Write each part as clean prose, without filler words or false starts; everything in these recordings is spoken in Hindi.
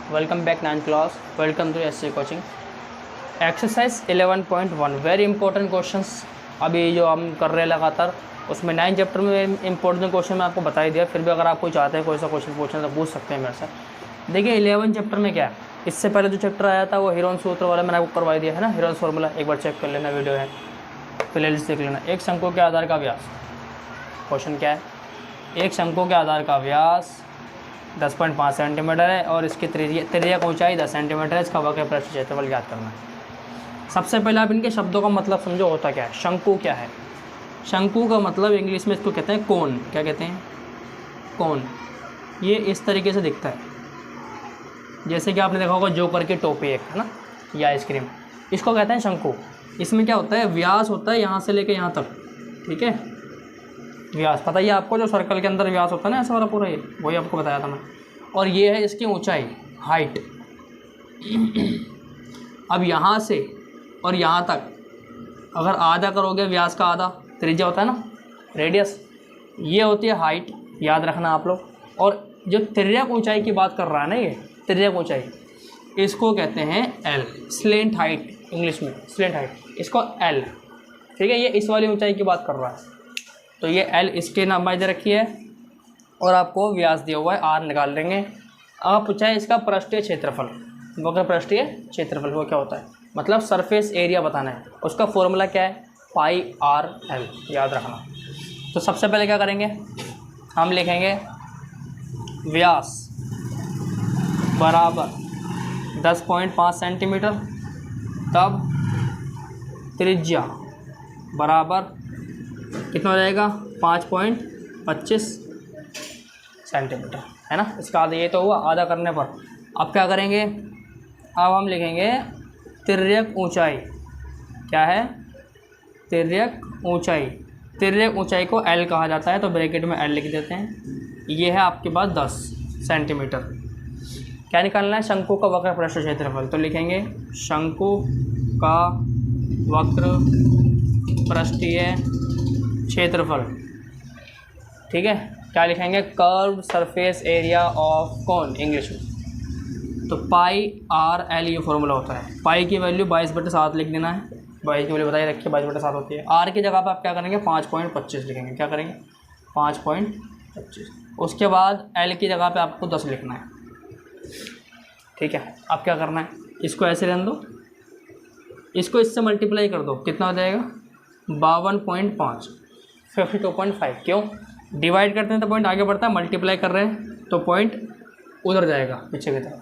Welcome back 9th class, welcome to SC coaching. Exercise 11.1 very important questions अभी जो हम कर रहे हैं लगातार, उसमें 9 चैप्टर में इंपॉर्टेंट क्वेश्चन मैं आपको बता ही दिया। फिर भी अगर आप कोई चाहते हैं कोई सा क्वेश्चन पूछना तो पूछ सकते हैं मेरे से। देखिए 11 चैप्टर में क्या है, इससे पहले जो चैप्टर आया था वो हीरोन सूत्र वाला मैंने आपको करवा दिया है ना, हीरोन फॉर्मूला। एक बार चेक कर लेना, वीडियो है, प्लेलिस्ट देख लेना। एक शंकु के आधार का व्यास, क्वेश्चन क्या है, एक शंकु के आधार का व्यास 10.5 सेंटीमीटर है और इसकी त्रिज्या ऊंचाई 10 सेंटीमीटर है। इसका वक्र पृष्ठ क्षेत्रफल ज्ञात करना है। सबसे पहले आप इनके शब्दों का मतलब समझो, होता क्या है। शंकु क्या है? शंकु का मतलब इंग्लिश में इसको कहते हैं कोन। क्या कहते हैं? कोन। ये इस तरीके से दिखता है, जैसे कि आपने देखा होगा जोकर की टोपी एक है ना, या आइसक्रीम, इसको कहते हैं शंकु। इसमें क्या होता है, व्यास होता है यहाँ से लेके यहाँ तक, ठीक है। व्यास पता ही आपको, जो सर्कल के अंदर व्यास होता है ना ऐसा वाला पूरा, ये वही आपको बताया था मैं। और ये है इसकी ऊंचाई, हाइट। अब यहाँ से और यहाँ तक अगर आधा करोगे, व्यास का आधा त्रिज्या होता है ना, रेडियस, ये होती है हाइट, याद रखना आप लोग। और जो त्रिज्या ऊंचाई की बात कर रहा है ना, ये त्रिज्या ऊंचाई, इसको कहते हैं एल, स्लेंट हाइट इंग्लिश में, स्लेंट हाइट, इसको एल, ठीक है। ये इस वाली ऊंचाई की बात कर रहा है, तो ये एल इसके नाम दे रखी है और आपको व्यास दिया हुआ है, आर निकाल लेंगे। अब पूछा है इसका पृष्ठीय क्षेत्रफल, वक्र पृष्ठीय क्षेत्रफल वो क्या होता है, मतलब सरफेस एरिया बताना है। उसका फॉर्मूला क्या है, पाई आर एल, याद रखना। तो सबसे पहले क्या करेंगे, हम लिखेंगे व्यास बराबर 10.5 सेंटीमीटर, तब त्रिज्या बराबर कितना हो जाएगा, 5.25 सेंटीमीटर, है ना। इसका आधा ये तो हुआ, आधा करने पर अब क्या करेंगे, अब हम लिखेंगे तिर्यक ऊंचाई। क्या है? तिर्यक ऊंचाई। तिर्यक ऊंचाई को एल कहा जाता है, तो ब्रैकेट में एल लिख देते हैं। ये है आपके पास 10 सेंटीमीटर। क्या निकालना है, शंकु का वक्र पृष्ठ क्षेत्रफल। तो लिखेंगे शंकु का वक्र पृष्ठीय क्षेत्रफल, ठीक है। क्या लिखेंगे, कर्व सरफेस एरिया ऑफ कौन, इंग्लिश में। तो पाई आर एल ये फॉर्मूला होता है। पाई की वैल्यू 22/7 लिख देना है, 22 की वैल्यू बताई रखिए, 22/7 होती है। आर की जगह पर आप क्या करेंगे, 5.25 लिखेंगे। क्या करेंगे, 5.25। उसके बाद एल की जगह पे आपको 10 लिखना है, ठीक है। अब क्या करना है, इसको ऐसे रहने दो, इसको इससे मल्टीप्लाई कर दो, कितना हो जाएगा, 52.5, 52.5। क्यों डिवाइड करते हैं तो पॉइंट आगे बढ़ता है, मल्टीप्लाई कर रहे हैं तो पॉइंट उधर जाएगा पीछे की तरफ,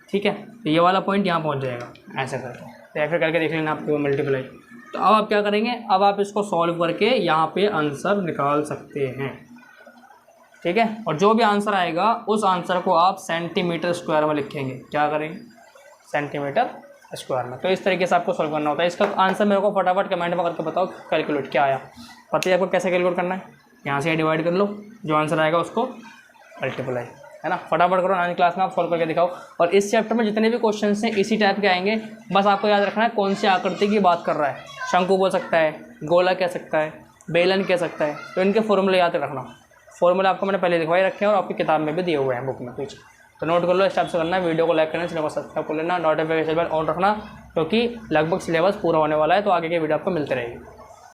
ठीक है। तो ये वाला पॉइंट यहाँ पहुँच जाएगा, ऐसा करके। तो ऐसे करके देख लेना आपको मल्टीप्लाई। तो अब आप क्या करेंगे, अब आप इसको सॉल्व करके यहाँ पे आंसर निकाल सकते हैं, ठीक है। और जो भी आंसर आएगा उस आंसर को आप सेंटीमीटर स्क्वायर में लिखेंगे। क्या करेंगे, सेंटीमीटर स्क्वायर में। तो इस तरीके से आपको सॉल्व करना होता है। इसका आंसर मेरे को फटाफट कमेंट में करके बताओ, कैलकुलेट क्या आया। पता है आपको कैसे कैलकुलेट करना है, यहाँ से डिवाइड कर लो, जो आंसर आएगा उसको मल्टीप्लाई, है ना। फटाफट करो, 9th क्लास में आप सॉल्व करके दिखाओ। और इस चैप्टर में जितने भी क्वेश्चन हैं इसी टाइप के आएंगे। बस आपको याद रखना है कौन सी आकृति की बात कर रहा है। शंकु बोल सकता है, गोला कह सकता है, बेलन कह सकता है, तो इनके फॉर्मूले याद रखना। फॉर्मूला आपको मैंने पहले दिखवाई रखे हैं और आपकी किताब में भी दिए हुए हैं, बुक में कुछ, तो नोट कर लो। इस टाइप से करना है, वीडियो को लाइक करना, चैनल को सब्सक्राइब कर लेना, नोटिफिकेशन बेल ऑन रखना, क्योंकि लगभग सिलेबस पूरा होने वाला है, तो आगे की वीडियो आपको मिलती रहेगी।